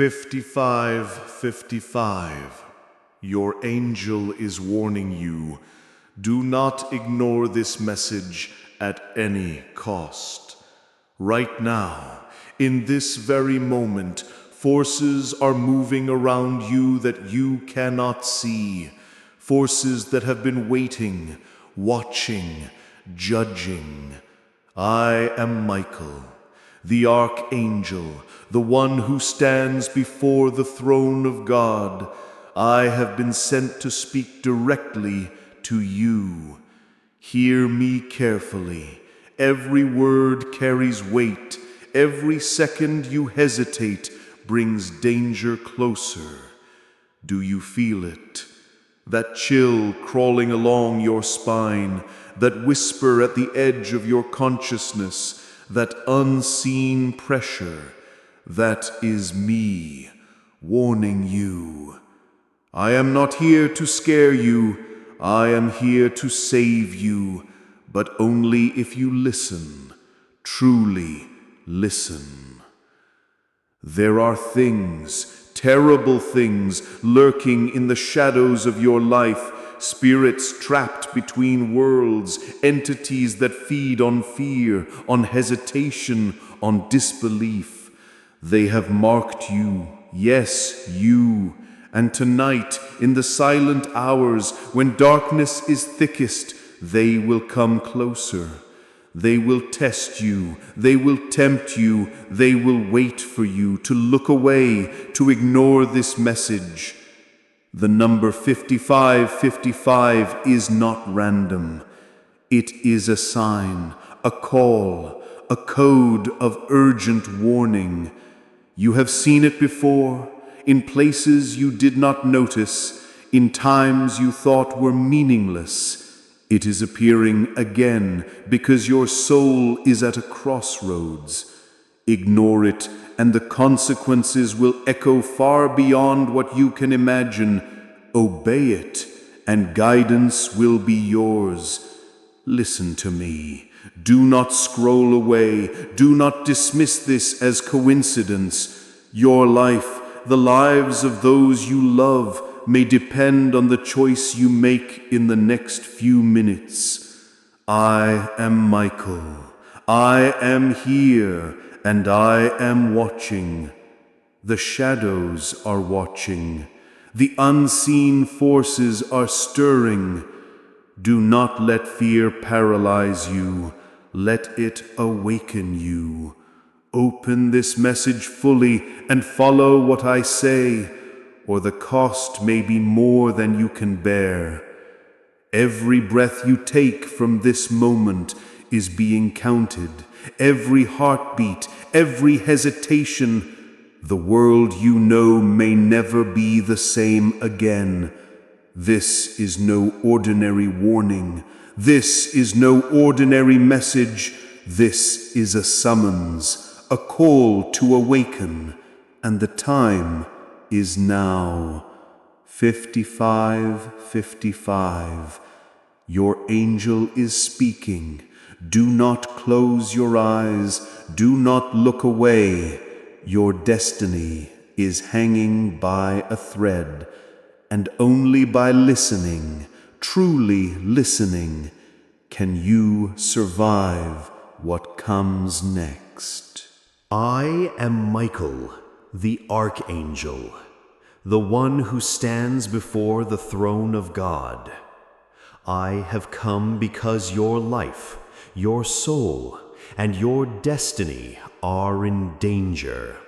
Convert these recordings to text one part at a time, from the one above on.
55, 55. Your angel is warning you. Do not ignore this message at any cost. Right now, in this very moment, forces are moving around you that you cannot see. Forces that have been waiting, watching, judging. I am Michael, the archangel, the one who stands before the throne of God. I have been sent to speak directly to you. Hear me carefully. Every word carries weight. Every second you hesitate brings danger closer. Do you feel it? That chill crawling along your spine, that whisper at the edge of your consciousness, that unseen pressure. That is me, warning you. I am not here to scare you. I am here to save you, but only if you listen, truly listen. There are things, terrible things, lurking in the shadows of your life, spirits trapped between worlds, entities that feed on fear, on hesitation, on disbelief. They have marked you, yes, you. And tonight, in the silent hours, when darkness is thickest, they will come closer. They will test you, they will tempt you, they will wait for you to look away, to ignore this message. The number 5555 is not random. It is a sign, a call, a code of urgent warning. You have seen it before, in places you did not notice, in times you thought were meaningless. It is appearing again because your soul is at a crossroads. Ignore it, and the consequences will echo far beyond what you can imagine. Obey it, and guidance will be yours. Listen to me. Do not scroll away. Do not dismiss this as coincidence. Your life, the lives of those you love, may depend on the choice you make in the next few minutes. I am Michael. I am here, and I am watching. The shadows are watching. The unseen forces are stirring. Do not let fear paralyze you. Let it awaken you. Open this message fully and follow what I say, or the cost may be more than you can bear. Every breath you take from this moment is being counted. Every heartbeat, every hesitation. The world you know may never be the same again. This is no ordinary warning. This is no ordinary message. This is a summons, a call to awaken, and the time is now. 5555. Your angel is speaking. Do not close your eyes. Do not look away. Your destiny is hanging by a thread, and only by listening, truly listening, can you survive what comes next. I am Michael, the archangel, the one who stands before the throne of God. I have come because your life, your soul, and your destiny are in danger.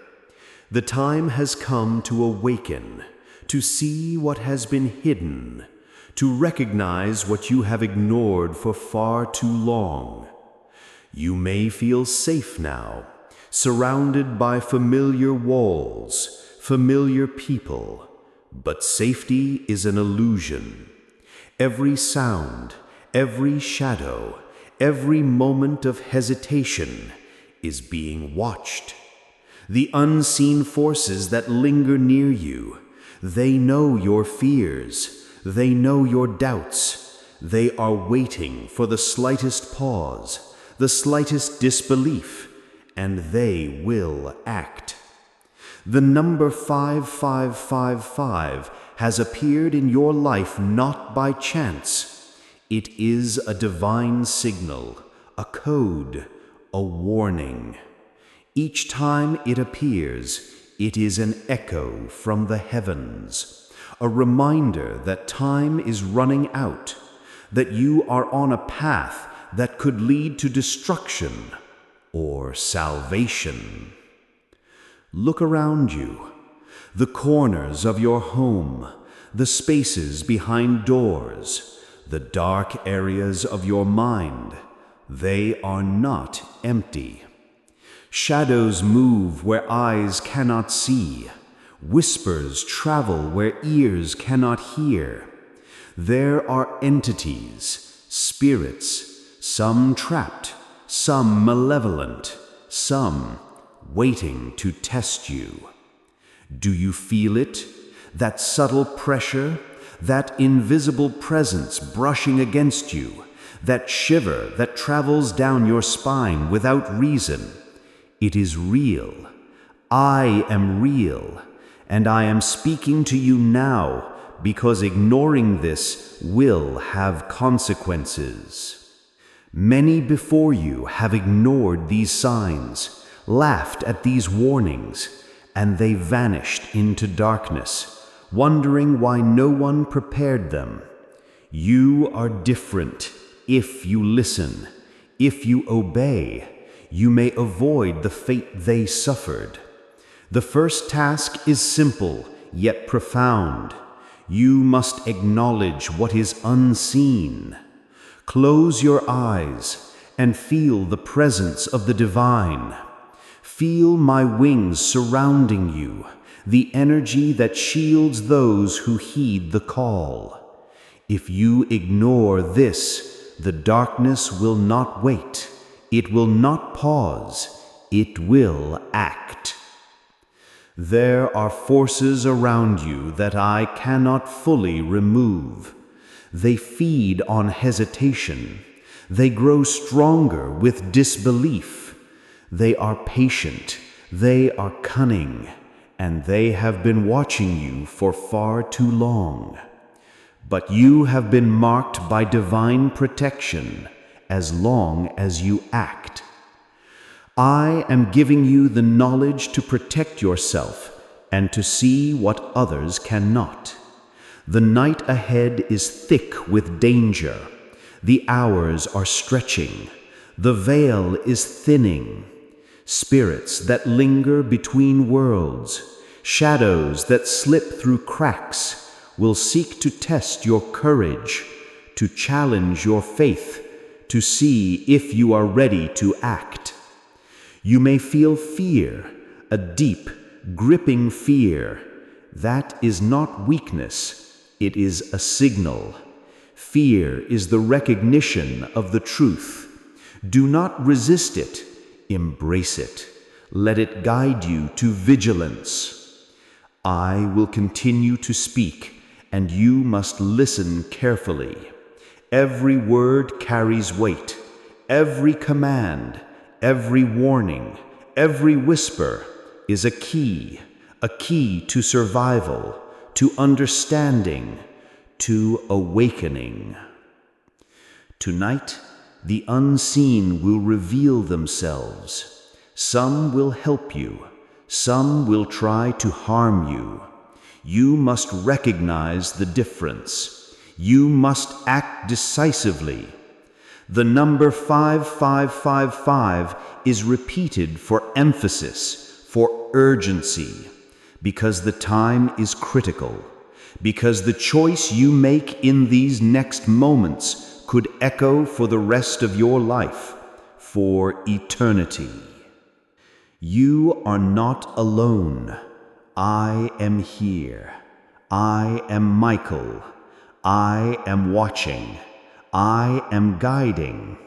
The time has come to awaken, to see what has been hidden, to recognize what you have ignored for far too long. You may feel safe now, surrounded by familiar walls, familiar people, but safety is an illusion. Every sound, every shadow, every moment of hesitation is being watched. The unseen forces that linger near you, they know your fears, they know your doubts. They are waiting for the slightest pause, the slightest disbelief, and they will act. The number 5555 has appeared in your life not by chance. It is a divine signal, a code, a warning. Each time it appears, it is an echo from the heavens, a reminder that time is running out, that you are on a path that could lead to destruction or salvation. Look around you, the corners of your home, the spaces behind doors, the dark areas of your mind. They are not empty. Shadows move where eyes cannot see. Whispers travel where ears cannot hear. There are entities, spirits, some trapped, some malevolent, some waiting to test you. Do you feel it? That subtle pressure, that invisible presence brushing against you, that shiver that travels down your spine without reason. It is real. I am real, and I am speaking to you now because ignoring this will have consequences. Many before you have ignored these signs, laughed at these warnings, and they vanished into darkness, wondering why no one prepared them. You are different. If you listen, if you obey, you may avoid the fate they suffered. The first task is simple, yet profound. You must acknowledge what is unseen. Close your eyes and feel the presence of the divine. Feel my wings surrounding you, the energy that shields those who heed the call. If you ignore this, the darkness will not wait. It will not pause. It will act. There are forces around you that I cannot fully remove. They feed on hesitation. They grow stronger with disbelief. They are patient. They are cunning. And they have been watching you for far too long. But you have been marked by divine protection as long as you act. I am giving you the knowledge to protect yourself and to see what others cannot. The night ahead is thick with danger. The hours are stretching. The veil is thinning. Spirits that linger between worlds, shadows that slip through cracks, will seek to test your courage, to challenge your faith, to see if you are ready to act. You may feel fear, a deep, gripping fear. That is not weakness, it is a signal. Fear is the recognition of the truth. Do not resist it, embrace it. Let it guide you to vigilance. I will continue to speak, and you must listen carefully. Every word carries weight. Every command, every warning, every whisper is a key to survival, to understanding, to awakening. Tonight, the unseen will reveal themselves. Some will help you. Some will try to harm you. You must recognize the difference. You must act decisively. The number 5555 is repeated for emphasis, for urgency, because the time is critical, because the choice you make in these next moments could echo for the rest of your life, for eternity. You are not alone. I am here. I am Michael. I am watching. I am guiding.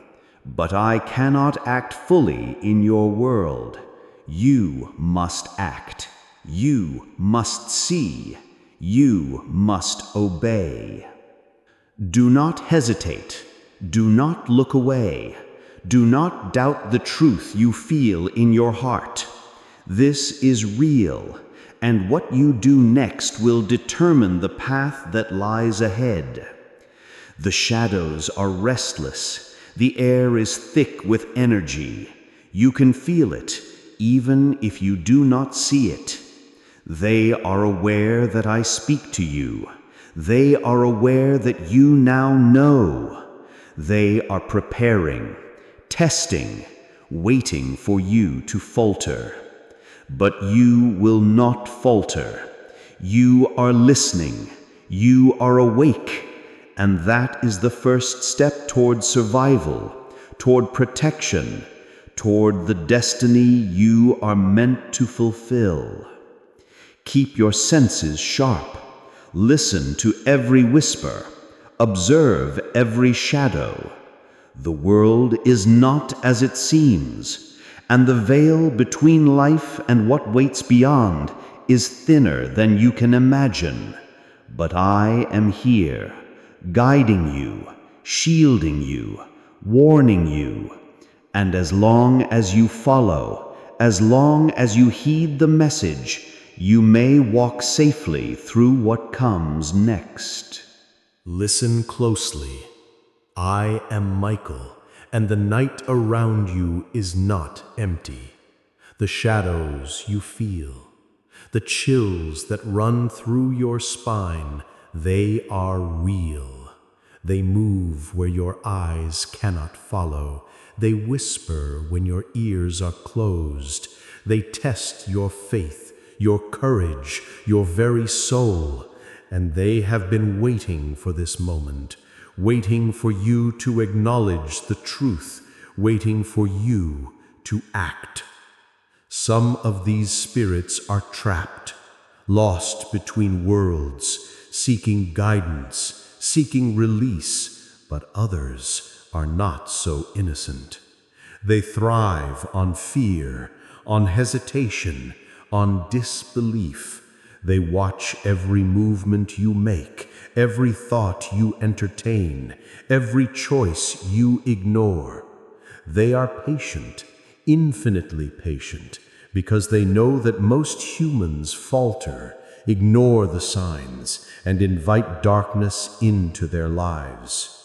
But I cannot act fully in your world. You must act. You must see. You must obey. Do not hesitate. Do not look away. Do not doubt the truth you feel in your heart. This is real. and what you do next will determine the path that lies ahead. The shadows are restless. The air is thick with energy. You can feel it, even if you do not see it. They are aware that I speak to you. They are aware that you now know. They are preparing, testing, waiting for you to falter. But you will not falter. You are listening. You are awake. And that is the first step toward survival, toward protection, toward the destiny you are meant to fulfill. Keep your senses sharp. Listen to every whisper. Observe every shadow. The world is not as it seems, and the veil between life and what waits beyond is thinner than you can imagine. But I am here, guiding you, shielding you, warning you. And as long as you follow, as long as you heed the message, you may walk safely through what comes next. Listen closely. I am Michael, and the night around you is not empty. The shadows you feel, the chills that run through your spine, they are real. They move where your eyes cannot follow. They whisper when your ears are closed. They test your faith, your courage, your very soul. And they have been waiting for this moment, waiting for you to acknowledge the truth, waiting for you to act. Some of these spirits are trapped, lost between worlds, seeking guidance, seeking release, but others are not so innocent. They thrive on fear, on hesitation, on disbelief. They watch every movement you make, every thought you entertain, every choice you ignore. They are patient, infinitely patient, because they know that most humans falter, ignore the signs, and invite darkness into their lives.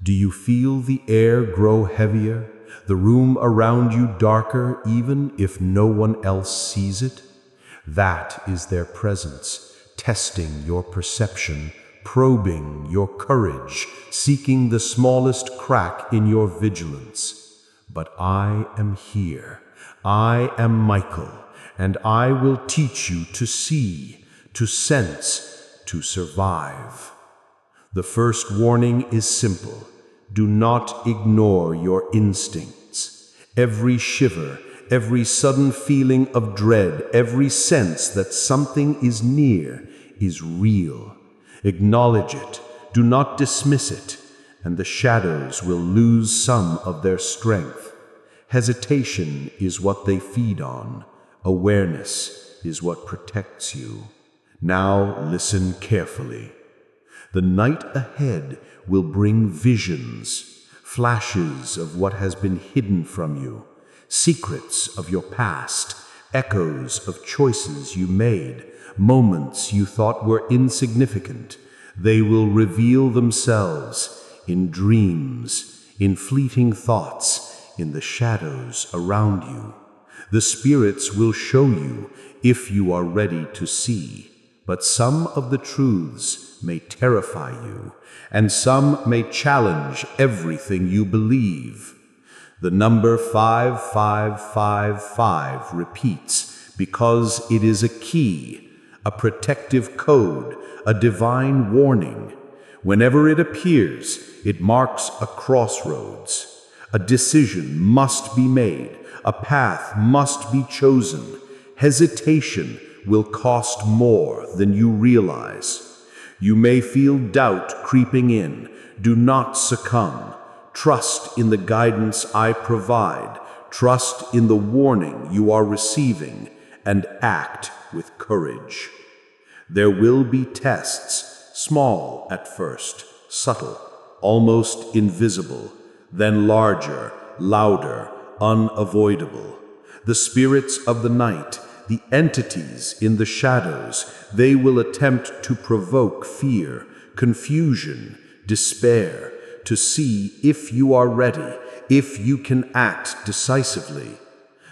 Do you feel the air grow heavier, the room around you darker, even if no one else sees it? That is their presence, testing your perception, probing your courage, seeking the smallest crack in your vigilance. But I am here. I am Michael, and I will teach you to see, to sense, to survive. The first warning is simple. Do not ignore your instincts. Every shiver, every sudden feeling of dread, every sense that something is near is real. Acknowledge it. Do not dismiss it, and the shadows will lose some of their strength. Hesitation is what they feed on. Awareness is what protects you. Now listen carefully. The night ahead will bring visions, flashes of what has been hidden from you, secrets of your past, echoes of choices you made, moments you thought were insignificant. They will reveal themselves in dreams, in fleeting thoughts, in the shadows around you. The spirits will show you if you are ready to see. But some of the truths may terrify you, and some may challenge everything you believe. The number 5555 repeats because it is a key, a protective code, a divine warning. Whenever it appears, it marks a crossroads. A decision must be made. A path must be chosen. Hesitation will cost more than you realize. You may feel doubt creeping in. Do not succumb. Trust in the guidance I provide. Trust in the warning you are receiving, and act with courage. There will be tests, small at first, subtle, almost invisible, then larger, louder, unavoidable. The spirits of the night, the entities in the shadows, they will attempt to provoke fear, confusion, despair, to see if you are ready, if you can act decisively.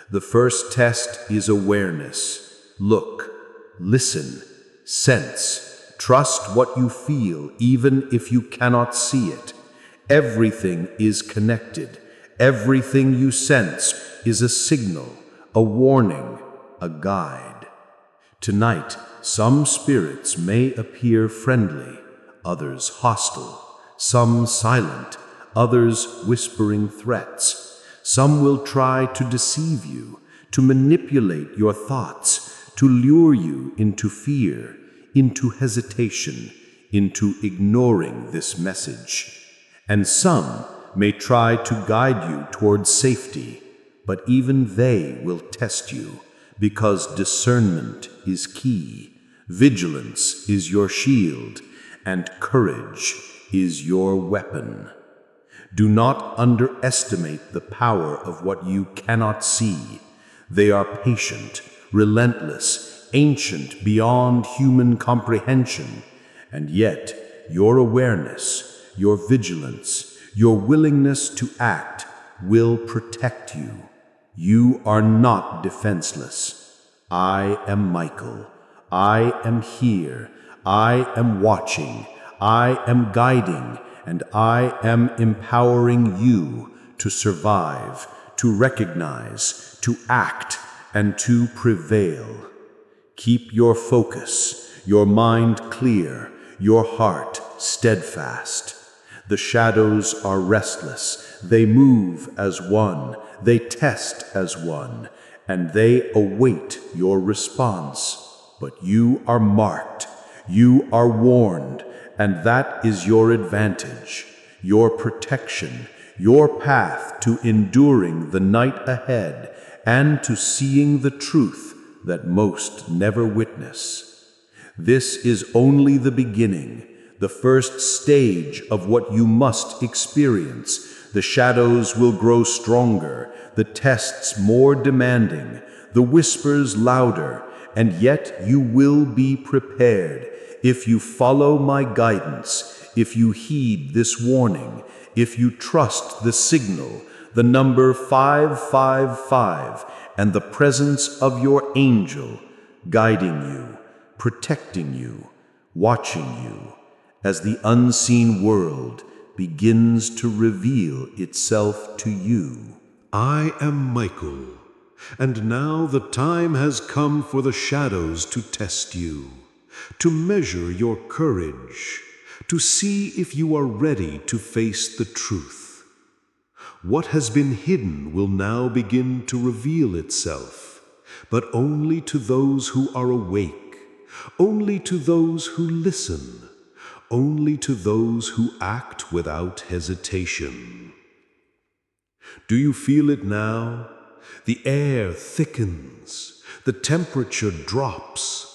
The first test is awareness. Look, listen, sense, trust what you feel even if you cannot see it. Everything is connected. Everything you sense is a signal, a warning, a guide. Tonight, some spirits may appear friendly, others hostile, some silent, others whispering threats. Some will try to deceive you, to manipulate your thoughts, to lure you into fear, into hesitation, into ignoring this message. And some may try to guide you towards safety, but even they will test you, because discernment is key, vigilance is your shield, and courage is your weapon. Do not underestimate the power of what you cannot see. They are patient, relentless, ancient beyond human comprehension, and yet your awareness, your vigilance, your willingness to act will protect you. You are not defenseless. I am Michael. I am here. I am watching. I am guiding. And I am empowering you to survive, to recognize, to act, and to prevail. Keep your focus, your mind clear, your heart steadfast. The shadows are restless. They move as one. They test as one. And they await your response. But you are marked. You are warned. And that is your advantage, your protection, your path to enduring the night ahead and to seeing the truth that most never witness. This is only the beginning, the first stage of what you must experience. The shadows will grow stronger, the tests more demanding, the whispers louder, and yet you will be prepared. If you follow my guidance, if you heed this warning, if you trust the signal, the number 555, and the presence of your angel, guiding you, protecting you, watching you, as the unseen world begins to reveal itself to you. I am Michael, and now the time has come for the shadows to test you, to measure your courage, to see if you are ready to face the truth. What has been hidden will now begin to reveal itself, but only to those who are awake, only to those who listen, only to those who act without hesitation. Do you feel it now? The air thickens, the temperature drops.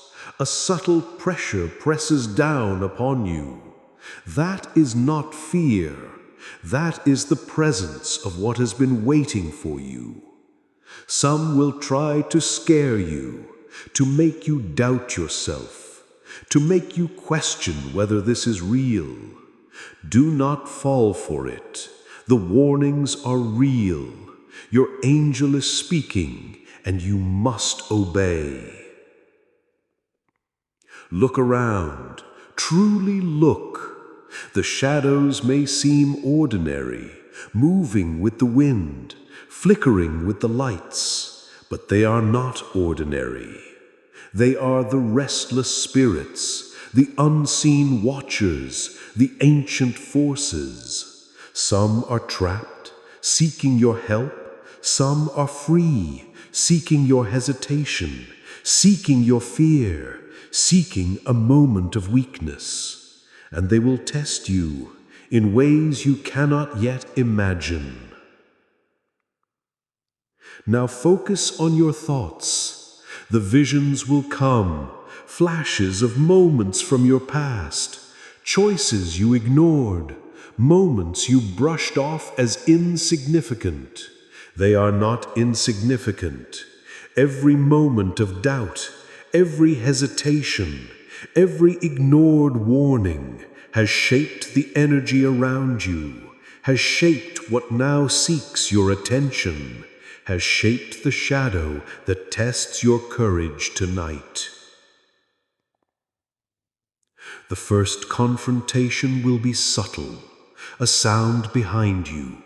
A subtle pressure presses down upon you. That is not fear. That is the presence of what has been waiting for you. Some will try to scare you, to make you doubt yourself, to make you question whether this is real. Do not fall for it. The warnings are real. Your angel is speaking, and you must obey. Look around, truly look. The shadows may seem ordinary, moving with the wind, flickering with the lights, but they are not ordinary. They are the restless spirits, the unseen watchers, the ancient forces. Some are trapped, seeking your help. Some are free, seeking your hesitation, seeking your fear, seeking a moment of weakness, and they will test you in ways you cannot yet imagine. Now focus on your thoughts. The visions will come, flashes of moments from your past, choices you ignored, moments you brushed off as insignificant. They are not insignificant. Every moment of doubt, every hesitation, every ignored warning has shaped the energy around you, has shaped what now seeks your attention, has shaped the shadow that tests your courage tonight. The first confrontation will be subtle, a sound behind you,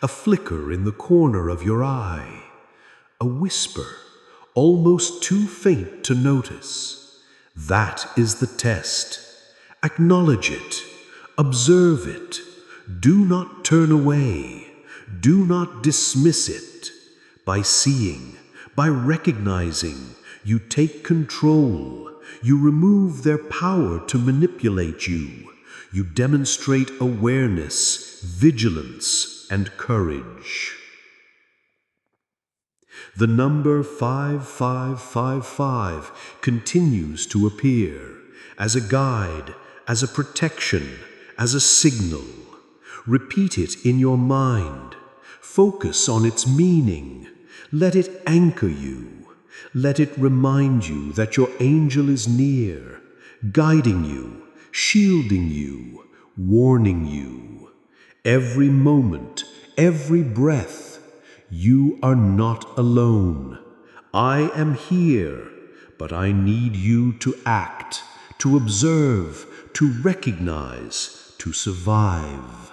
a flicker in the corner of your eye, a whisper, almost too faint to notice. That is the test. Acknowledge it, observe it. Do not turn away. Do not dismiss it. By seeing, by recognizing, you take control. You remove their power to manipulate you. You demonstrate awareness, vigilance, and courage. The number 5555 continues to appear as a guide, as a protection, as a signal. Repeat it in your mind. Focus on its meaning. Let it anchor you. Let it remind you that your angel is near, guiding you, shielding you, warning you. Every moment, every breath, you are not alone. I am here, but I need you to act, to observe, to recognize, to survive.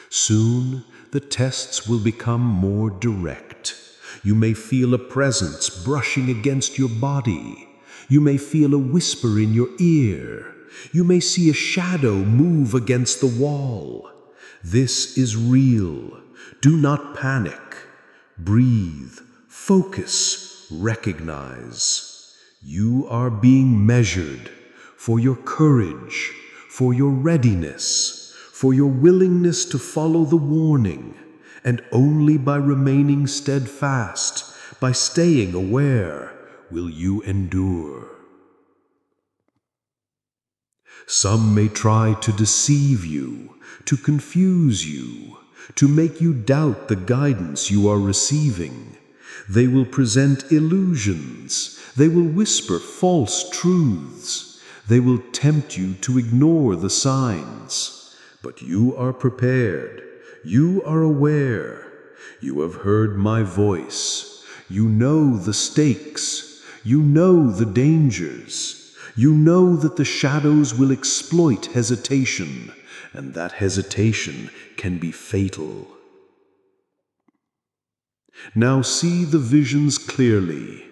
Soon, the tests will become more direct. You may feel a presence brushing against your body. You may feel a whisper in your ear. You may see a shadow move against the wall. This is real. Do not panic. Breathe. Focus. Recognize. You are being measured for your courage, for your readiness, for your willingness to follow the warning. And only by remaining steadfast, by staying aware, will you endure. Some may try to deceive you, to confuse you, to make you doubt the guidance you are receiving. They will present illusions. They will whisper false truths. They will tempt you to ignore the signs. But you are prepared. You are aware. You have heard my voice. You know the stakes. You know the dangers. You know that the shadows will exploit hesitation, and that hesitation can be fatal. Now see the visions clearly.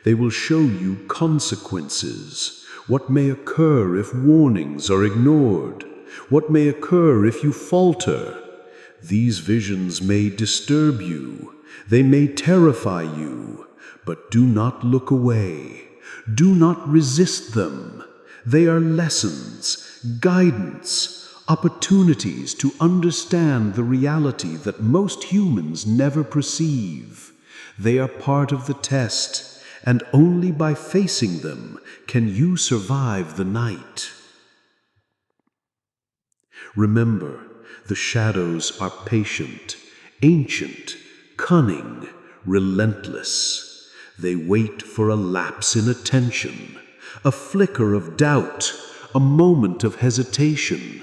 They will show you consequences, what may occur if warnings are ignored, what may occur if you falter. These visions may disturb you, they may terrify you, but do not look away. Do not resist them. They are lessons, guidance, opportunities to understand the reality that most humans never perceive. They are part of the test, and only by facing them can you survive the night. Remember, the shadows are patient, ancient, cunning, relentless. They wait for a lapse in attention, a flicker of doubt, a moment of hesitation.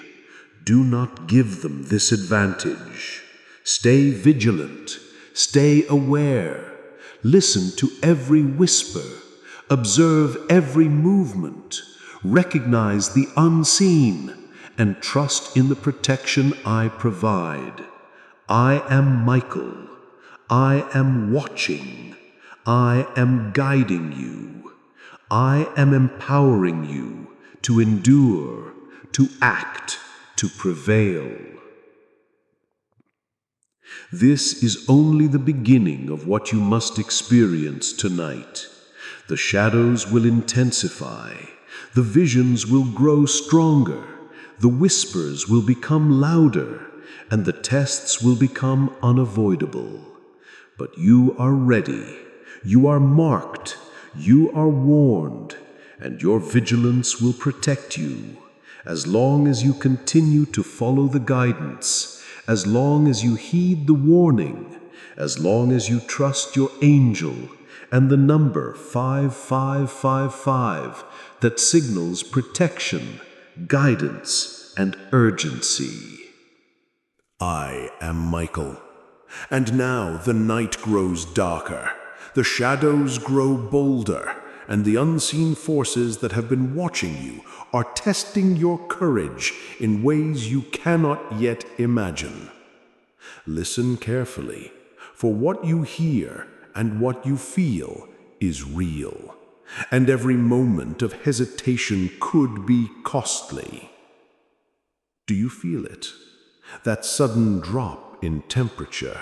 Do not give them this advantage. Stay vigilant, stay aware. Listen to every whisper, observe every movement, recognize the unseen, and trust in the protection I provide. I am Michael. I am watching. I am guiding you. I am empowering you to endure, to act, to prevail. This is only the beginning of what you must experience tonight. The shadows will intensify. The visions will grow stronger. The whispers will become louder, and the tests will become unavoidable. But you are ready, you are marked, you are warned, and your vigilance will protect you. As long as you continue to follow the guidance, as long as you heed the warning, as long as you trust your angel and the number 5555 that signals protection, guidance, and urgency. I am Michael, and now the night grows darker, the shadows grow bolder, and the unseen forces that have been watching you are testing your courage in ways you cannot yet imagine. Listen carefully, for what you hear and what you feel is real, and every moment of hesitation could be costly. Do you feel it? That sudden drop in temperature,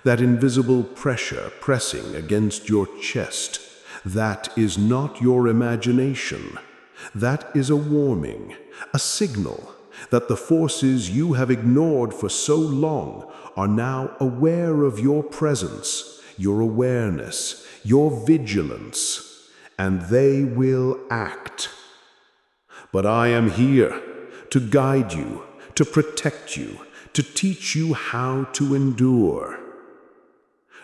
that invisible pressure pressing against your chest, that is not your imagination. That is a warning, a signal that the forces you have ignored for so long are now aware of your presence, your awareness, your vigilance, and they will act. But I am here to guide you, to protect you, to teach you how to endure.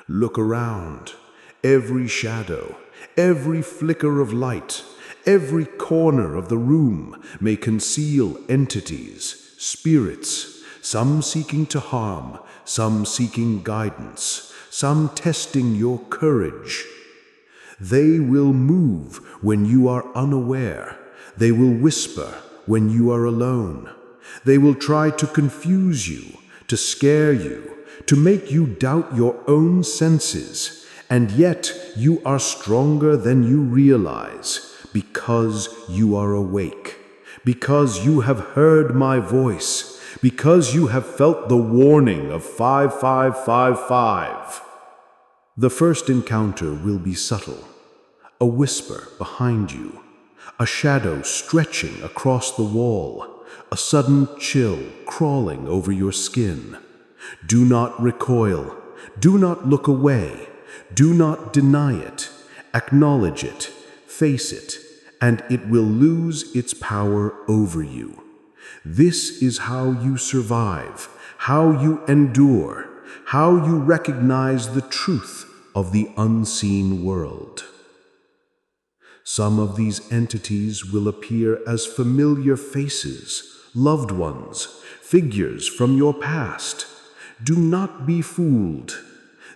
Look around. Every shadow, every flicker of light, every corner of the room may conceal entities, spirits, some seeking to harm, some seeking guidance, some testing your courage. They will move when you are unaware. They will whisper when you are alone. They will try to confuse you, to scare you, to make you doubt your own senses. And yet you are stronger than you realize because you are awake, because you have heard my voice, because you have felt the warning of 5555. The first encounter will be subtle, a whisper behind you, a shadow stretching across the wall, a sudden chill crawling over your skin. Do not recoil. Do not look away. Do not deny it. Acknowledge it. Face it, and it will lose its power over you. This is how you survive, how you endure, how you recognize the truth of the unseen world. Some of these entities will appear as familiar faces, loved ones, figures from your past. Do not be fooled.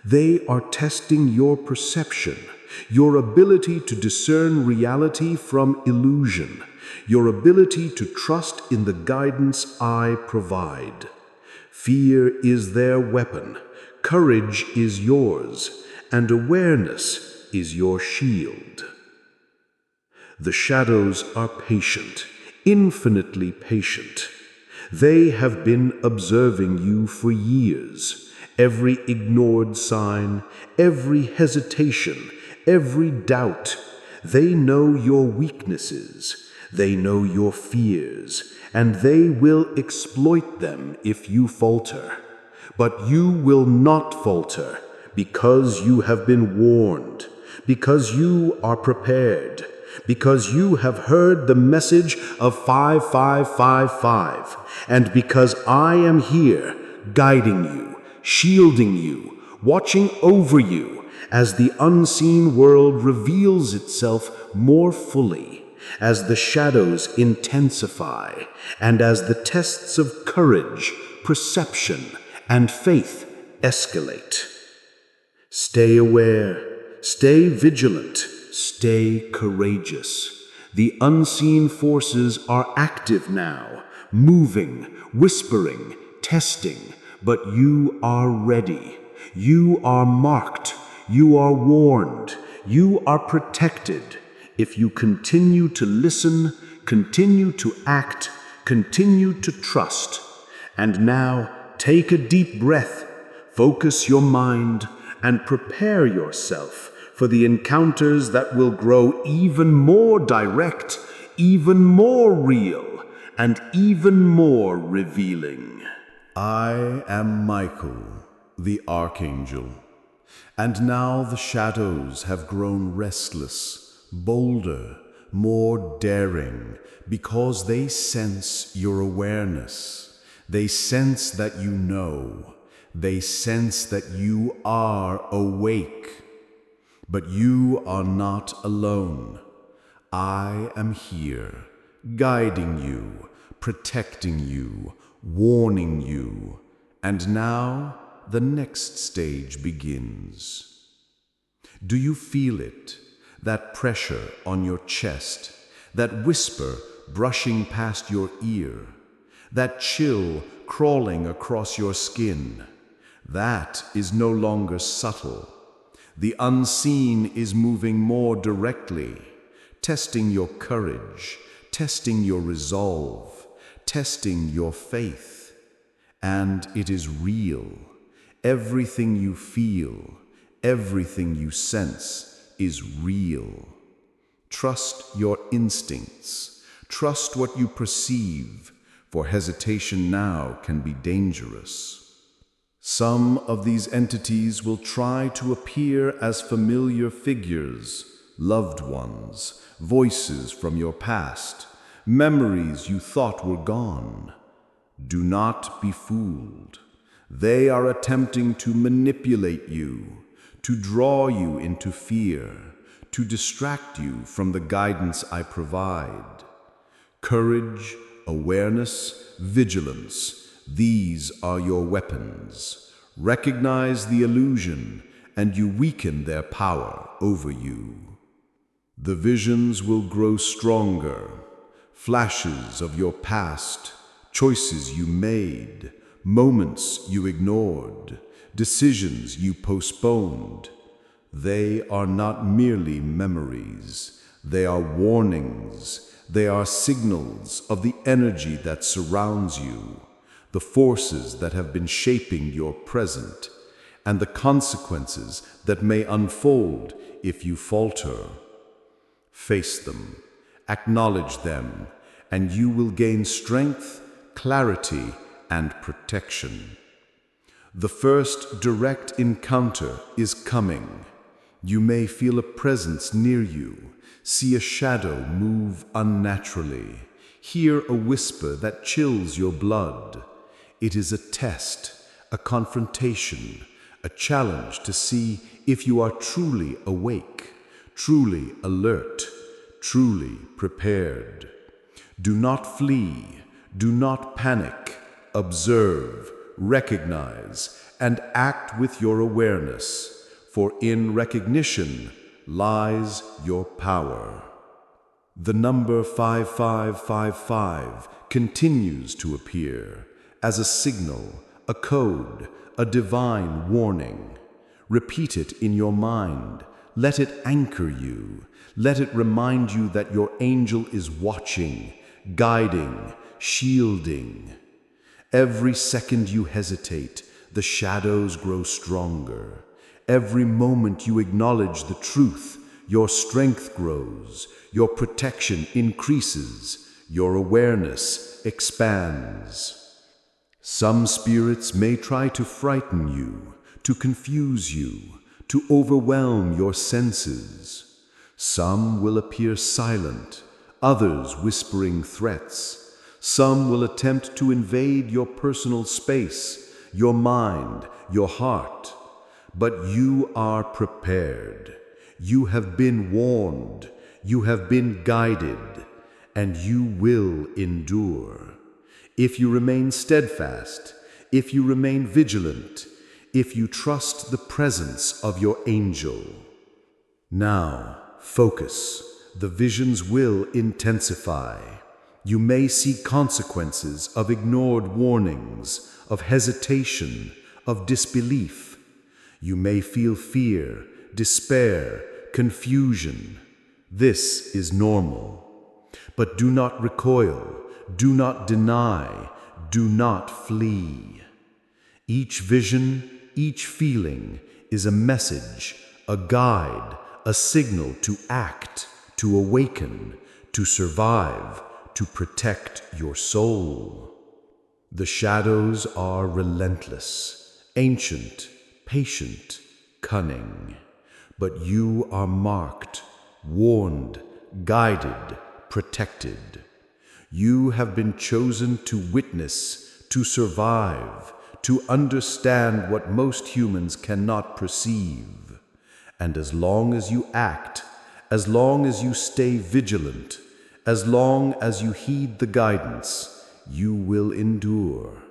They are testing your perception, your ability to discern reality from illusion, your ability to trust in the guidance I provide. Fear is their weapon, courage is yours, and awareness is your shield. The shadows are patient, infinitely patient. They have been observing you for years. Every ignored sign, every hesitation, every doubt. They know your weaknesses, they know your fears, and they will exploit them if you falter. But you will not falter because you have been warned, because you are prepared, because you have heard the message of 5555, and because I am here guiding you, shielding you, watching over you as the unseen world reveals itself more fully, as the shadows intensify, and as the tests of courage, perception, and faith escalate. Stay aware, stay vigilant, stay courageous. The unseen forces are active now, moving, whispering, testing, but you are ready. You are marked. You are warned. You are protected. If you continue to listen, continue to act, continue to trust. And now, take a deep breath, focus your mind, and prepare yourself for the encounters that will grow even more direct, even more real, and even more revealing. I am Michael, the Archangel, and now the shadows have grown restless, bolder, more daring, because they sense your awareness. They sense that you know. They sense that you are awake. But you are not alone. I am here, guiding you, protecting you, warning you. And now the next stage begins. Do you feel it? That pressure on your chest, that whisper brushing past your ear, that chill crawling across your skin. That is no longer subtle. The unseen is moving more directly, testing your courage, testing your resolve, testing your faith. And it is real. Everything you feel, everything you sense is real. Trust your instincts. Trust what you perceive, for hesitation now can be dangerous. Some of these entities will try to appear as familiar figures, loved ones, voices from your past, memories you thought were gone. Do not be fooled. They are attempting to manipulate you, to draw you into fear, to distract you from the guidance I provide. Courage, awareness, vigilance, these are your weapons. Recognize the illusion, and you weaken their power over you. The visions will grow stronger. Flashes of your past, choices you made, moments you ignored, decisions you postponed. They are not merely memories. They are warnings. They are signals of the energy that surrounds you, the forces that have been shaping your present, and the consequences that may unfold if you falter. Face them, acknowledge them, and you will gain strength, clarity, and protection. The first direct encounter is coming. You may feel a presence near you, see a shadow move unnaturally, hear a whisper that chills your blood. It is a test, a confrontation, a challenge to see if you are truly awake, truly alert, truly prepared. Do not flee, do not panic. Observe, recognize, and act with your awareness, for in recognition lies your power. The number 5555 continues to appear as a signal, a code, a divine warning. Repeat it in your mind. Let it anchor you. Let it remind you that your angel is watching, guiding, shielding. Every second you hesitate, the shadows grow stronger. Every moment you acknowledge the truth, your strength grows, your protection increases, your awareness expands. Some spirits may try to frighten you, to confuse you, to overwhelm your senses. Some will appear silent, others whispering threats. Some will attempt to invade your personal space, your mind, your heart. But you are prepared. You have been warned. You have been guided, and you will endure. If you remain steadfast, if you remain vigilant, if you trust the presence of your angel. Now, focus. The visions will intensify. You may see consequences of ignored warnings, of hesitation, of disbelief. You may feel fear, despair, confusion. This is normal. But do not recoil. Do not deny, do not flee. Each vision, each feeling is a message, a guide, a signal to act, to awaken, to survive, to protect your soul. The shadows are relentless, ancient, patient, cunning. But you are marked, warned, guided, protected. You have been chosen to witness, to survive, to understand what most humans cannot perceive. And as long as you act, as long as you stay vigilant, as long as you heed the guidance, you will endure,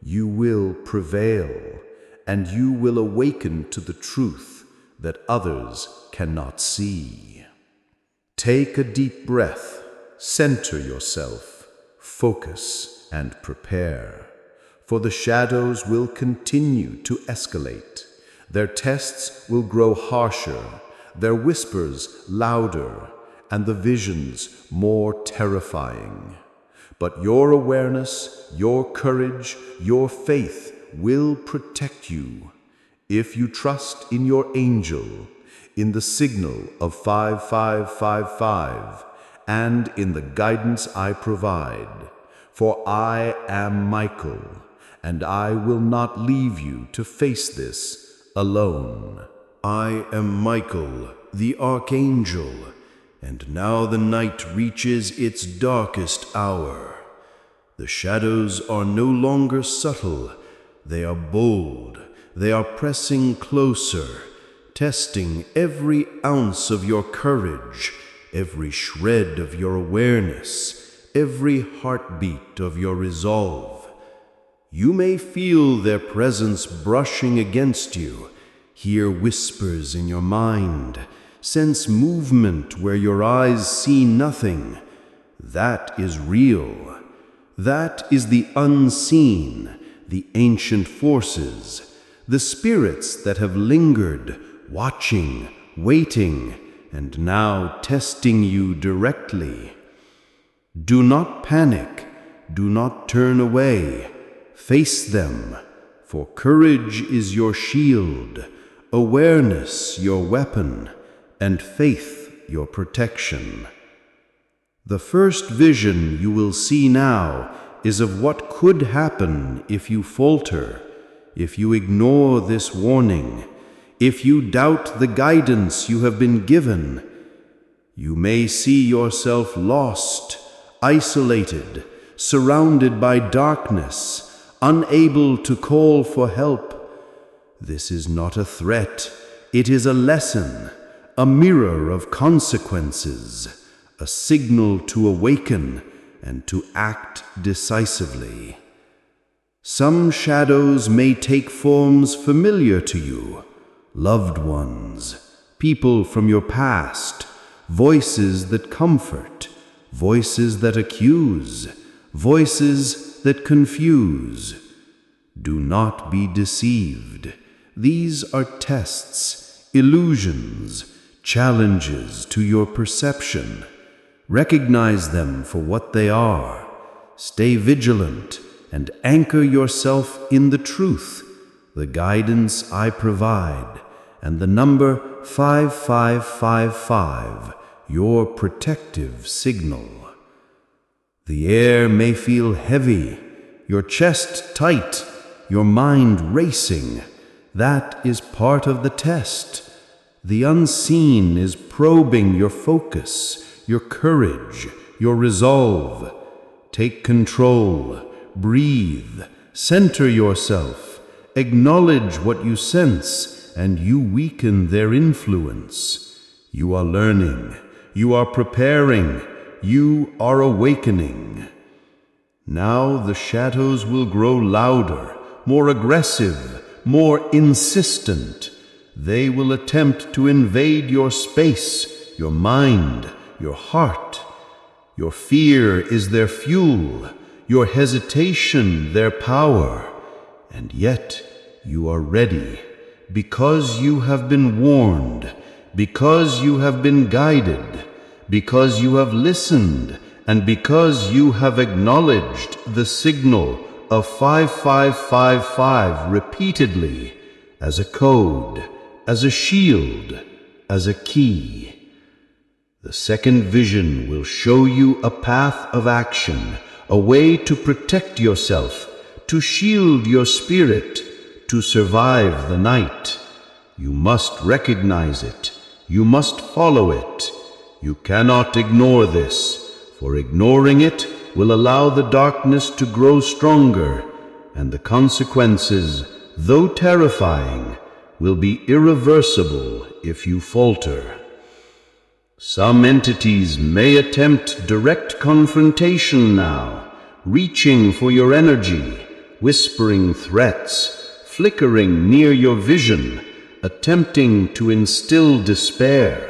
you will prevail, and you will awaken to the truth that others cannot see. Take a deep breath, center yourself, focus, and prepare. For the shadows will continue to escalate. Their tests will grow harsher, their whispers louder, and the visions more terrifying. But your awareness, your courage, your faith will protect you. If you trust in your angel, in the signal of 5555, and in the guidance I provide. For I am Michael, and I will not leave you to face this alone. I am Michael, the archangel, and now the night reaches its darkest hour. The shadows are no longer subtle, they are bold, they are pressing closer, testing every ounce of your courage, every shred of your awareness, every heartbeat of your resolve. You may feel their presence brushing against you, hear whispers in your mind, sense movement where your eyes see nothing. That is real. That is the unseen, the ancient forces, the spirits that have lingered, watching, waiting, and now testing you directly. Do not panic. Do not turn away. Face them, for courage is your shield, awareness your weapon, and faith your protection. The first vision you will see now is of what could happen if you falter, if you ignore this warning, if you doubt the guidance you have been given. You may see yourself lost, isolated, surrounded by darkness, unable to call for help. This is not a threat, it is a lesson, a mirror of consequences, a signal to awaken and to act decisively. Some shadows may take forms familiar to you, loved ones, people from your past, voices that comfort, voices that accuse, voices that confuse. Do not be deceived. These are tests, illusions, challenges to your perception. Recognize them for what they are. Stay vigilant and anchor yourself in the truth, the guidance I provide, and the number 5555, your protective signal. The air may feel heavy, your chest tight, your mind racing. That is part of the test. The unseen is probing your focus, your courage, your resolve. Take control, breathe, center yourself, acknowledge what you sense, and you weaken their influence. You are learning, you are preparing, you are awakening. Now the shadows will grow louder, more aggressive, more insistent. They will attempt to invade your space, your mind, your heart. Your fear is their fuel, your hesitation their power. And yet you are ready, because you have been warned, because you have been guided, because you have listened, and because you have acknowledged the signal of 5555 repeatedly as a code, as a shield, as a key. The second vision will show you a path of action, a way to protect yourself, to shield your spirit, to survive the night. You must recognize it. You must follow it. You cannot ignore this, for ignoring it will allow the darkness to grow stronger, and the consequences, though terrifying, will be irreversible if you falter. Some entities may attempt direct confrontation now, reaching for your energy, whispering threats, flickering near your vision, attempting to instill despair.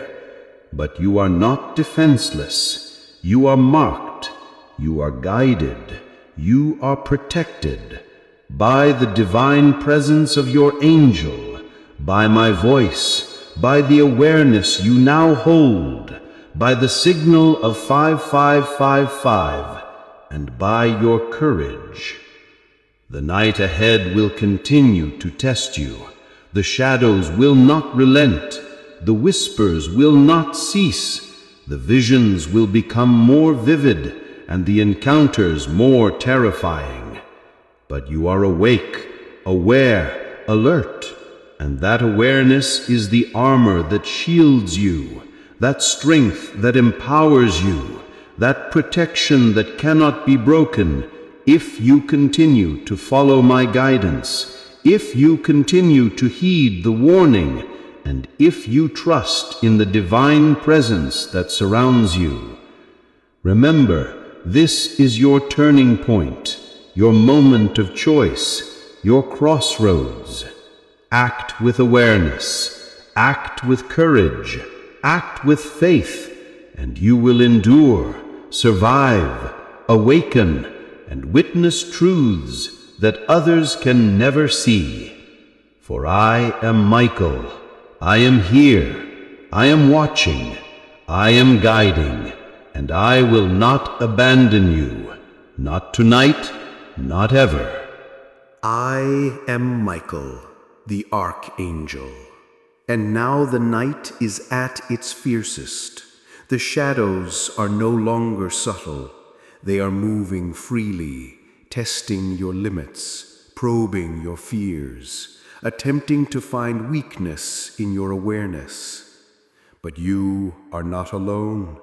But you are not defenseless. You are marked. You are guided. You are protected by the divine presence of your angel, by my voice, by the awareness you now hold, by the signal of 5555, and by your courage. The night ahead will continue to test you. The shadows will not relent. The whispers will not cease. The visions will become more vivid, and the encounters more terrifying. But you are awake, aware, alert, and that awareness is the armor that shields you, that strength that empowers you, that protection that cannot be broken if you continue to follow my guidance, if you continue to heed the warning, and if you trust in the divine presence that surrounds you. Remember, this is your turning point, your moment of choice, your crossroads. Act with awareness, act with courage, act with faith, and you will endure, survive, awaken, and witness truths that others can never see. For I am Michael. I am here. I am watching. I am guiding. And I will not abandon you. Not tonight, not ever. I am Michael, the Archangel. And now the night is at its fiercest. The shadows are no longer subtle. They are moving freely, testing your limits, probing your fears, attempting to find weakness in your awareness. But you are not alone.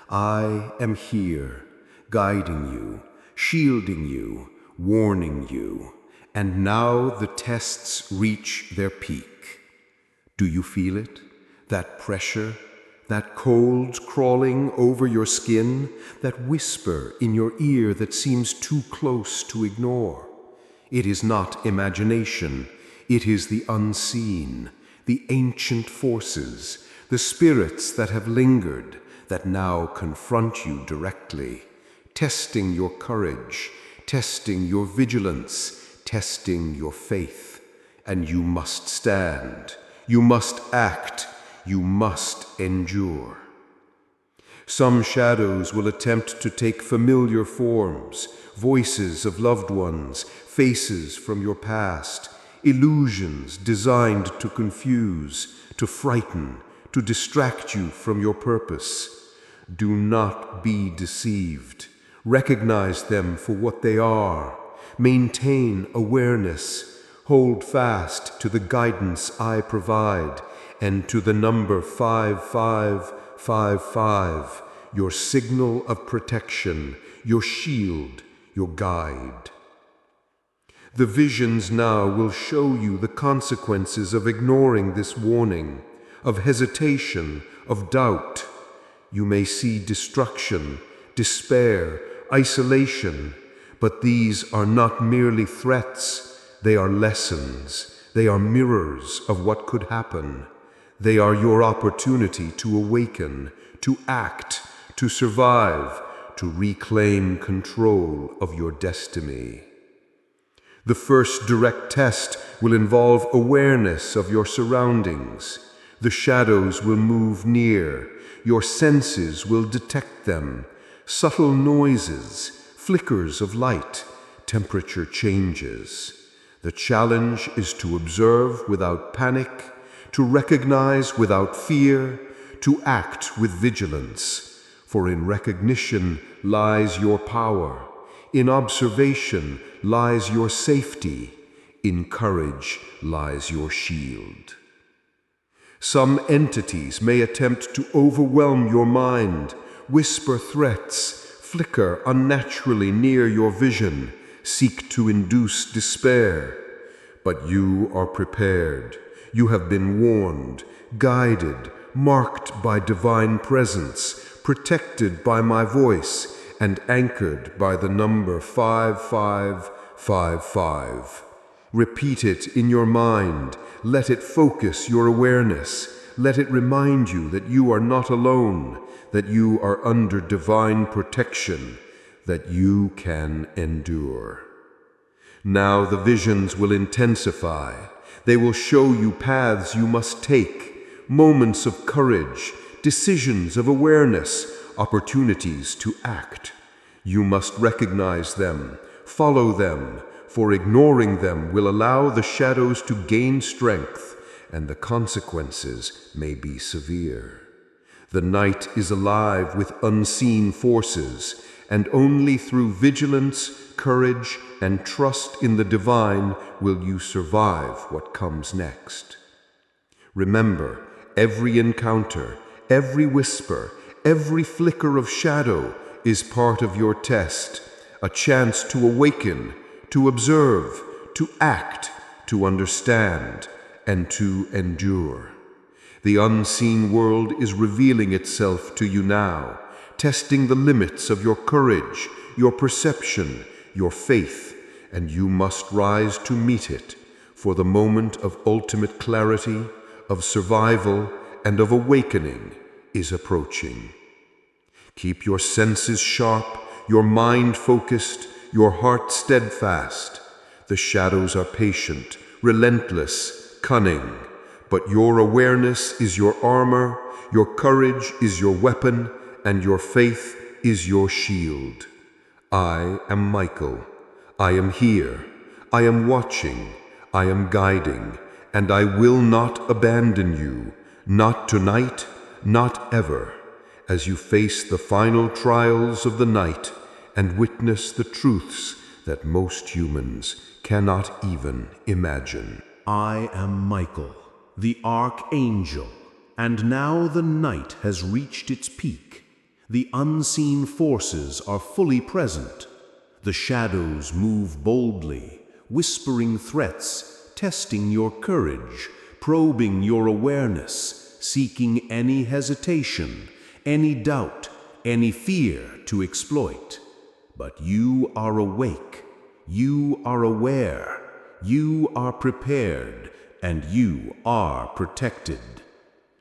I am here, guiding you, shielding you, warning you. And now the tests reach their peak. Do you feel it? That pressure? That cold crawling over your skin? That whisper in your ear that seems too close to ignore? It is not imagination. It is the unseen, the ancient forces, the spirits that have lingered, that now confront you directly, testing your courage, testing your vigilance, testing your faith. And you must stand, you must act, you must endure. Some shadows will attempt to take familiar forms, voices of loved ones, faces from your past, illusions designed to confuse, to frighten, to distract you from your purpose. Do not be deceived. Recognize them for what they are. Maintain awareness. Hold fast to the guidance I provide and to the number 5555, your signal of protection, your shield, your guide. The visions now will show you the consequences of ignoring this warning, of hesitation, of doubt. You may see destruction, despair, isolation, but these are not merely threats. They are lessons. They are mirrors of what could happen. They are your opportunity to awaken, to act, to survive, to reclaim control of your destiny. The first direct test will involve awareness of your surroundings. The shadows will move near. Your senses will detect them. Subtle noises, flickers of light, temperature changes. The challenge is to observe without panic, to recognize without fear, to act with vigilance. For in recognition lies your power. In observation lies your safety. In courage lies your shield. Some entities may attempt to overwhelm your mind, whisper threats, flicker unnaturally near your vision, seek to induce despair. But you are prepared. You have been warned, guided, marked by divine presence, protected by my voice, and anchored by the number 5555. Repeat it in your mind. Let it focus your awareness. Let it remind you that you are not alone, that you are under divine protection, that you can endure. Now the visions will intensify. They will show you paths you must take, moments of courage, decisions of awareness, opportunities to act. You must recognize them, follow them, for ignoring them will allow the shadows to gain strength, and the consequences may be severe. The night is alive with unseen forces, and only through vigilance, courage, and trust in the divine will you survive what comes next. Remember, every encounter, every whisper, every flicker of shadow is part of your test, a chance to awaken, to observe, to act, to understand, and to endure. The unseen world is revealing itself to you now, testing the limits of your courage, your perception, your faith, and you must rise to meet it, for the moment of ultimate clarity, of survival, and of awakening is approaching. Keep your senses sharp, your mind focused, your heart steadfast. The shadows are patient, relentless, cunning, but your awareness is your armor, your courage is your weapon, and your faith is your shield. I am Michael. I am here. I am watching. I am guiding, and I will not abandon you, not tonight, not ever, as you face the final trials of the night and witness the truths that most humans cannot even imagine. I am Michael, the Archangel, and now the night has reached its peak. The unseen forces are fully present. The shadows move boldly, whispering threats, testing your courage, probing your awareness, seeking any hesitation, any doubt, any fear to exploit. But you are awake, you are aware, you are prepared, and you are protected.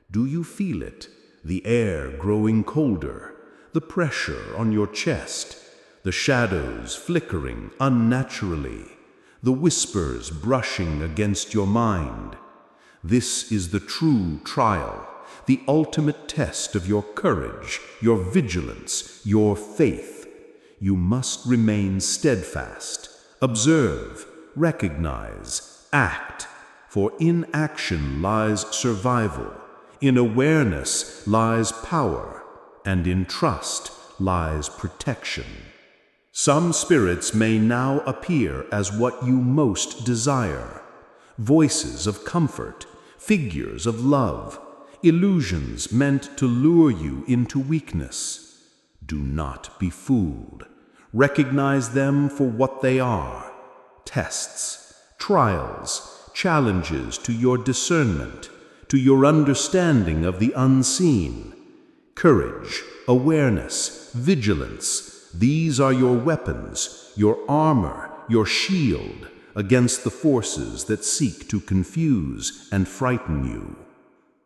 Do you feel it? The air growing colder, the pressure on your chest, the shadows flickering unnaturally, the whispers brushing against your mind. This is the true trial, the ultimate test of your courage, your vigilance, your faith. You must remain steadfast, observe, recognize, act, for in action lies survival, in awareness lies power, and in trust lies protection. Some spirits may now appear as what you most desire, voices of comfort, figures of love, illusions meant to lure you into weakness. Do not be fooled. Recognize them for what they are: tests, trials, challenges to your discernment, to your understanding of the unseen. Courage, awareness, vigilance, these are your weapons, your armor, your shield against the forces that seek to confuse and frighten you.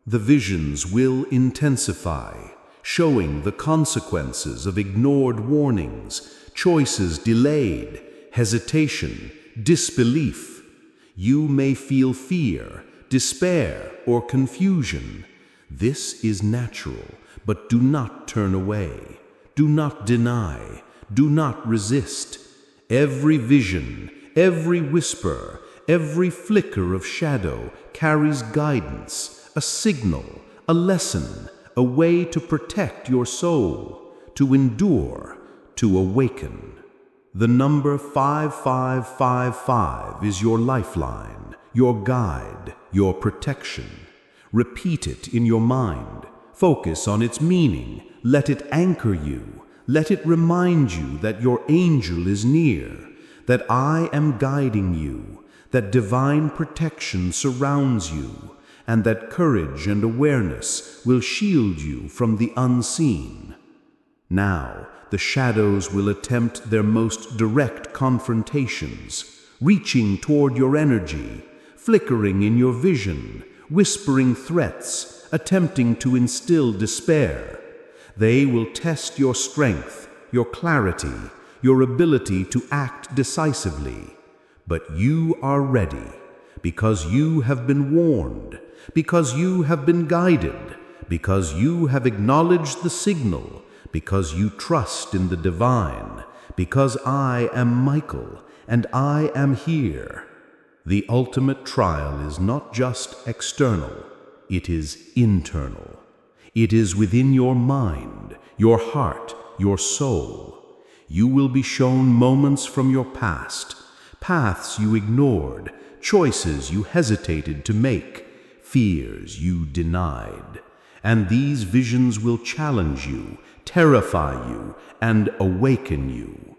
The visions will intensify, showing the consequences of ignored warnings, choices delayed, hesitation, disbelief. You may feel fear, despair, or confusion. This is natural, but do not turn away. Do not deny. Do not resist. Every vision, every whisper, every flicker of shadow carries guidance, a signal, a lesson, a way to protect your soul, to endure, to awaken. The number 5555 is your lifeline, your guide, your protection. Repeat it in your mind. Focus on its meaning. Let it anchor you. Let it remind you that your angel is near, that I am guiding you, that divine protection surrounds you, and that courage and awareness will shield you from the unseen. Now, the shadows will attempt their most direct confrontations, reaching toward your energy, flickering in your vision, whispering threats, attempting to instill despair. They will test your strength, your clarity, your ability to act decisively. But you are ready, because you have been warned, because you have been guided, because you have acknowledged the signal, because you trust in the divine, because I am Michael, and I am here. The ultimate trial is not just external, it is internal. It is within your mind, your heart, your soul. You will be shown moments from your past, paths you ignored, choices you hesitated to make, fears you denied. And these visions will challenge you, terrify you, and awaken you.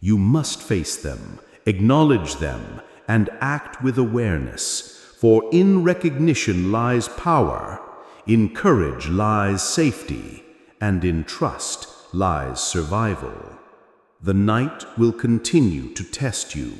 You must face them, acknowledge them, and act with awareness, for in recognition lies power, in courage lies safety, and in trust lies survival. The night will continue to test you.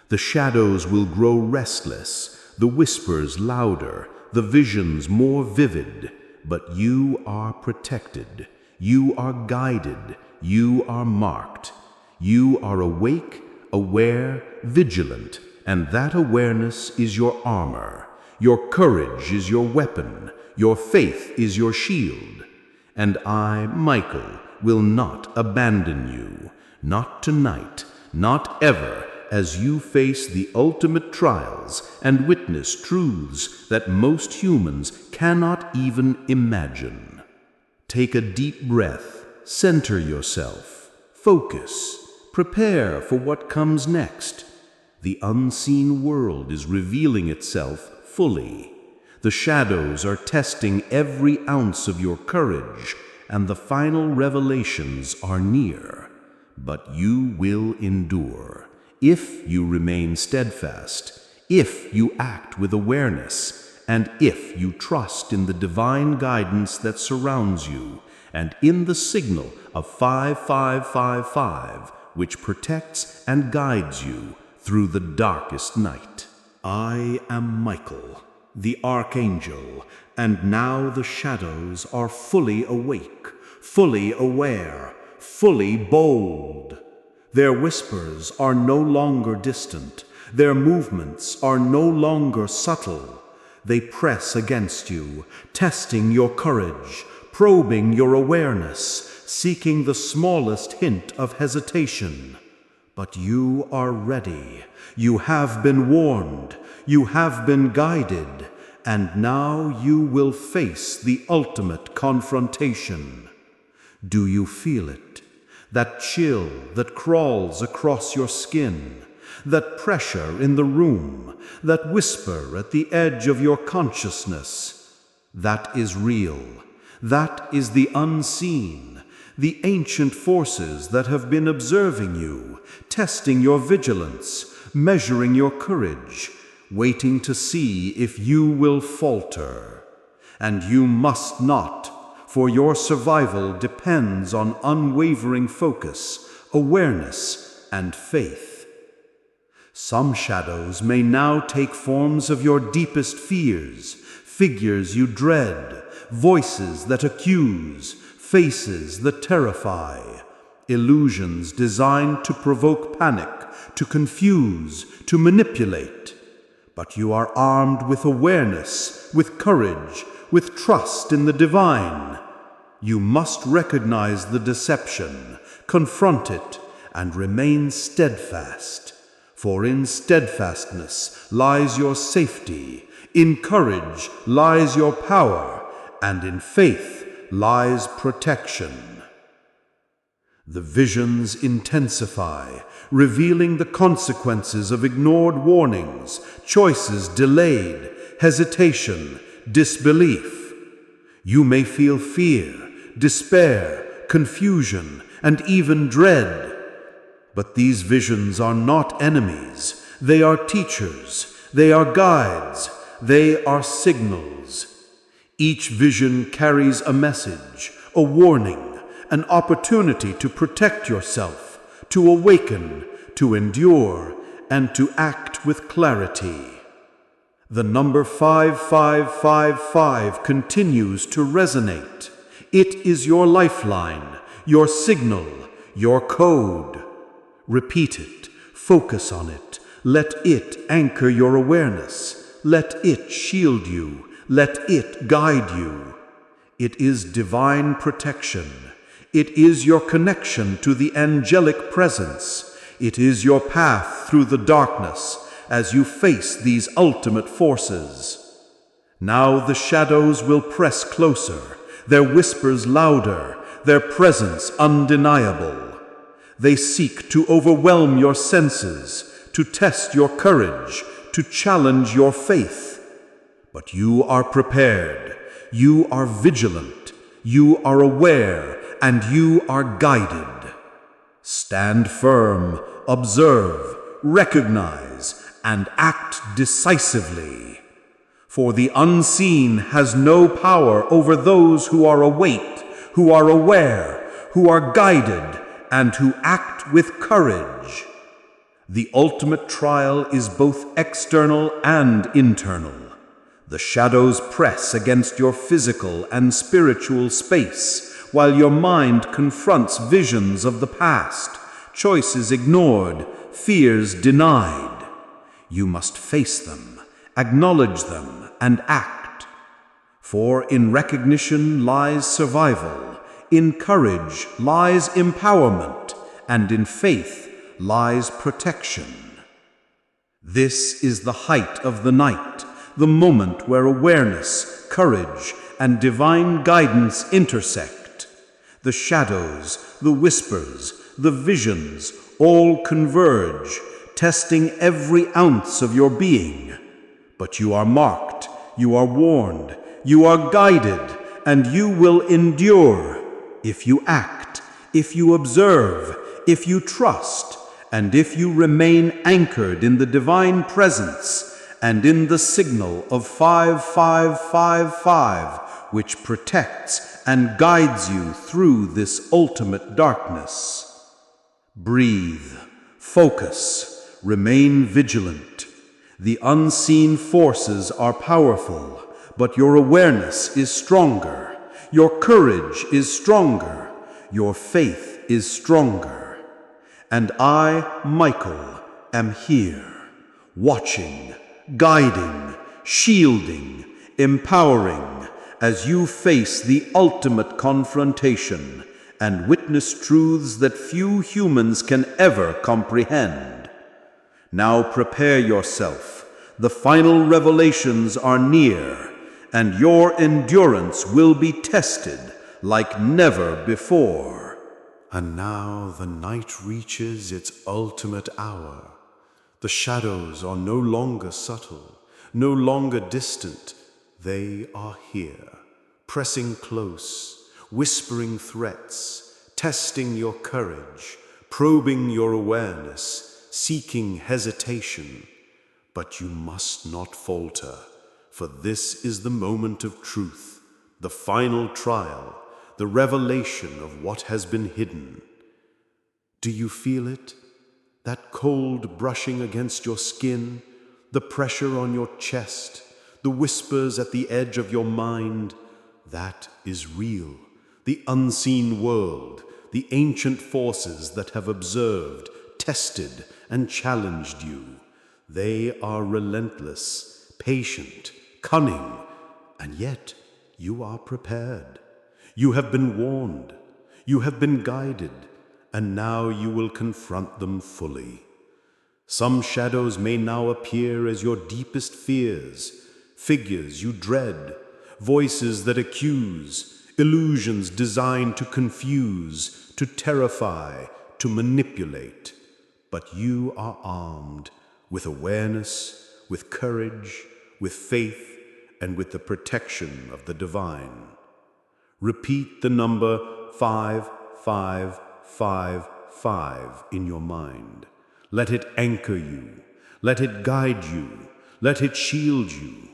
The shadows will grow restless, the whispers louder, the visions more vivid, but you are protected, you are guided, you are marked. You are awake, aware, vigilant, and that awareness is your armor. Your courage is your weapon, your faith is your shield. And I, Michael, will not abandon you, not tonight, not ever, as you face the ultimate trials and witness truths that most humans cannot even imagine. Take a deep breath, center yourself, focus, prepare for what comes next. The unseen world is revealing itself fully. The shadows are testing every ounce of your courage, and the final revelations are near. But you will endure, if you remain steadfast, if you act with awareness, and if you trust in the divine guidance that surrounds you, and in the signal of 5555, which protects and guides you through the darkest night. I am Michael, the Archangel, and now the shadows are fully awake, fully aware, fully bold. Their whispers are no longer distant, their movements are no longer subtle. They press against you, testing your courage, probing your awareness, seeking the smallest hint of hesitation. But you are ready. You have been warned. You have been guided. And now you will face the ultimate confrontation. Do you feel it? That chill that crawls across your skin, that pressure in the room, that whisper at the edge of your consciousness. That is real. That is the unseen, the ancient forces that have been observing you, testing your vigilance, measuring your courage, waiting to see if you will falter. And you must not, for your survival depends on unwavering focus, awareness, and faith. Some shadows may now take forms of your deepest fears, figures you dread, voices that accuse, faces that terrify, illusions designed to provoke panic, to confuse, to manipulate. But you are armed with awareness, with courage, with trust in the divine. You must recognize the deception, confront it, and remain steadfast. For in steadfastness lies your safety, in courage lies your power, and in faith lies protection. The visions intensify, revealing the consequences of ignored warnings, choices delayed, hesitation, disbelief. You may feel fear, despair, confusion, and even dread. But these visions are not enemies. They are teachers. They are guides. They are signals. Each vision carries a message, a warning, an opportunity to protect yourself, to awaken, to endure, and to act with clarity. The number 5555 continues to resonate. It is your lifeline, your signal, your code. Repeat it, focus on it, let it anchor your awareness, let it shield you, let it guide you. It is divine protection. It is your connection to the angelic presence. It is your path through the darkness as you face these ultimate forces. Now the shadows will press closer, their whispers louder, their presence undeniable. They seek to overwhelm your senses, to test your courage, to challenge your faith. But you are prepared, you are vigilant, you are aware, and you are guided. Stand firm, observe, recognize, and act decisively. For the unseen has no power over those who are awake, who are aware, who are guided, and who act with courage. The ultimate trial is both external and internal. The shadows press against your physical and spiritual space, while your mind confronts visions of the past, choices ignored, fears denied. You must face them, acknowledge them, and act. For in recognition lies survival, in courage lies empowerment, and in faith lies protection. This is the height of the night, the moment where awareness, courage, and divine guidance intersect. The shadows, the whispers, the visions all converge, testing every ounce of your being. But you are marked, you are warned, you are guided, and you will endure if you act, if you observe, if you trust, and if you remain anchored in the divine presence and in the signal of 5555, which protects and guides you through this ultimate darkness. Breathe, focus, remain vigilant. The unseen forces are powerful, but your awareness is stronger. Your courage is stronger. Your faith is stronger. And I, Michael, am here, watching, guiding, shielding, empowering, as you face the ultimate confrontation and witness truths that few humans can ever comprehend. Now prepare yourself. The final revelations are near, and your endurance will be tested like never before. And now the night reaches its ultimate hour. The shadows are no longer subtle, no longer distant. They are here, pressing close, whispering threats, testing your courage, probing your awareness, seeking hesitation. But you must not falter, for this is the moment of truth, the final trial, the revelation of what has been hidden. Do you feel it? That cold brushing against your skin, the pressure on your chest, the whispers at the edge of your mind. That is real, the unseen world, the ancient forces that have observed, tested, and challenged you. They are relentless, patient, cunning, and yet you are prepared. You have been warned, you have been guided, and now you will confront them fully. Some shadows may now appear as your deepest fears, figures you dread, voices that accuse, illusions designed to confuse, to terrify, to manipulate. But you are armed with awareness, with courage, with faith, and with the protection of the divine. Repeat the number 5555 5 in your mind. Let it anchor you. Let it guide you. Let it shield you.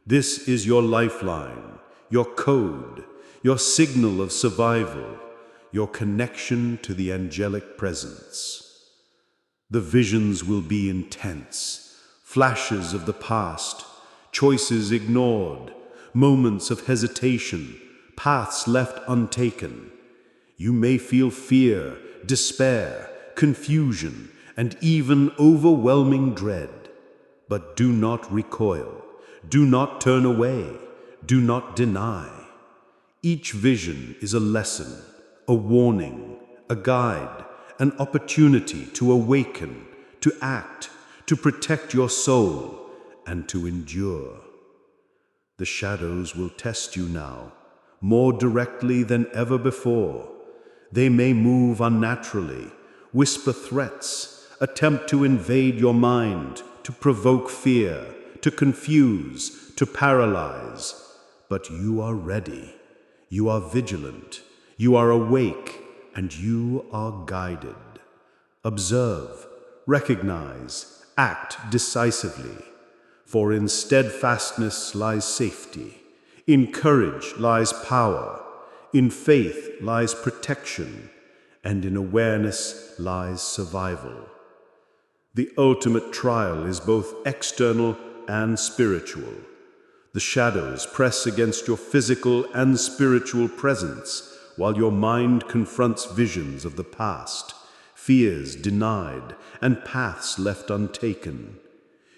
This is your lifeline, your code, your signal of survival, your connection to the angelic presence. The visions will be intense, flashes of the past, choices ignored, moments of hesitation, paths left untaken. You may feel fear, despair, confusion, and even overwhelming dread. But do not recoil. Do not turn away. Do not deny. Each vision is a lesson, a warning, a guide, an opportunity to awaken, to act, to protect your soul, and to endure. The shadows will test you now, more directly than ever before. They may move unnaturally, whisper threats, attempt to invade your mind, to provoke fear, to confuse, to paralyze. But you are ready, you are vigilant, you are awake, and you are guided. Observe, recognize, act decisively. For in steadfastness lies safety, in courage lies power, in faith lies protection, and in awareness lies survival. The ultimate trial is both external and spiritual. The shadows press against your physical and spiritual presence, while your mind confronts visions of the past, fears denied, and paths left untaken.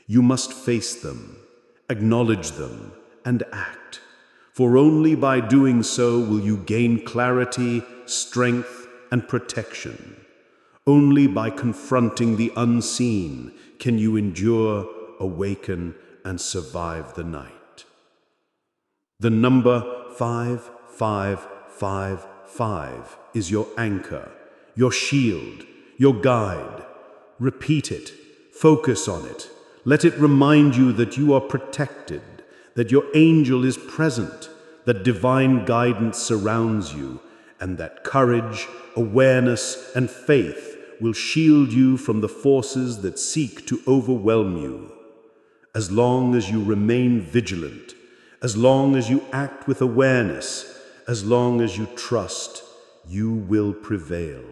You must face them, acknowledge them, and act. For only by doing so will you gain clarity, strength, and protection. Only by confronting the unseen can you endure, awaken, and survive the night. The number 5555 is your anchor, your shield, your guide. Repeat it, focus on it. Let it remind you that you are protected, that your angel is present, that divine guidance surrounds you, and that courage, awareness, and faith will shield you from the forces that seek to overwhelm you. As long as you remain vigilant, as long as you act with awareness, as long as you trust, you will prevail.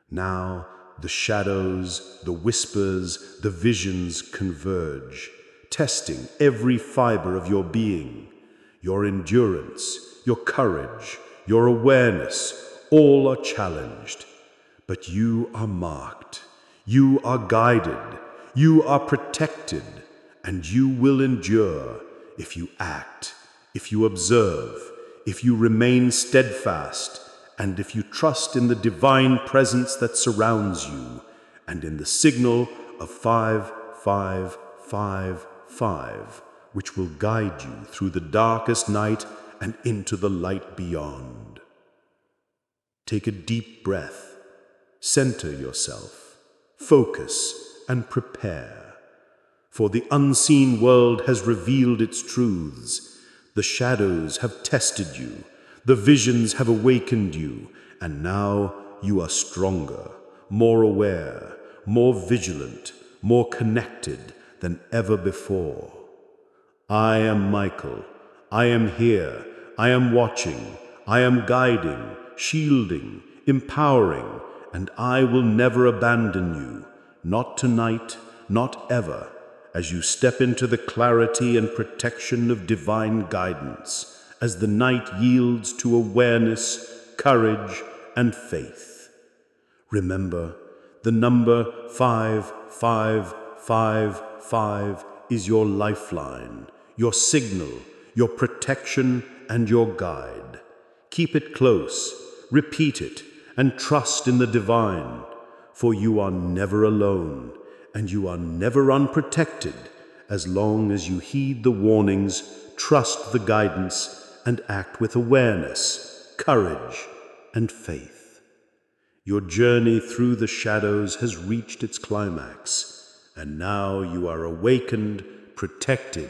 Now, the shadows, the whispers, the visions converge, testing every fiber of your being. Your endurance, your courage, your awareness, all are challenged. But you are marked, you are guided, you are protected, and you will endure if you act, if you observe, if you remain steadfast, and if you trust in the divine presence that surrounds you, and in the signal of 5555, which will guide you through the darkest night and into the light beyond. Take a deep breath. Center yourself, focus, and prepare. For the unseen world has revealed its truths. The shadows have tested you, the visions have awakened you, and now you are stronger, more aware, more vigilant, more connected than ever before. I am Michael. I am here. I am watching. I am guiding, shielding, empowering, and I will never abandon you, not tonight, not ever, as you step into the clarity and protection of divine guidance, as the night yields to awareness, courage, and faith. Remember, the number 5555 is your lifeline, your signal, your protection, and your guide. Keep it close, repeat it, and trust in the divine, for you are never alone, and you are never unprotected as long as you heed the warnings, trust the guidance, and act with awareness, courage, and faith. Your journey through the shadows has reached its climax, and now you are awakened, protected,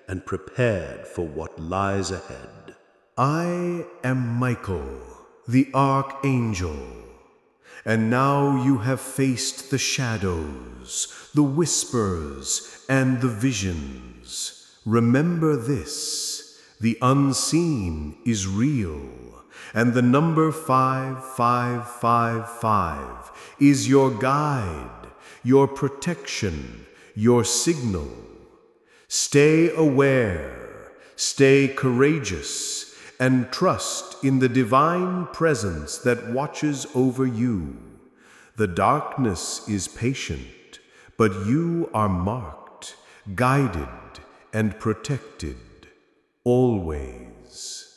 and prepared for what lies ahead. I am Michael, the Archangel, And now you have faced the shadows, the whispers, and the visions. Remember this: the unseen is real, and the number 5555 is your guide, your protection, your signal. Stay aware, stay courageous, and trust in the divine presence that watches over you. The darkness is patient, but you are marked, guided, and protected, always.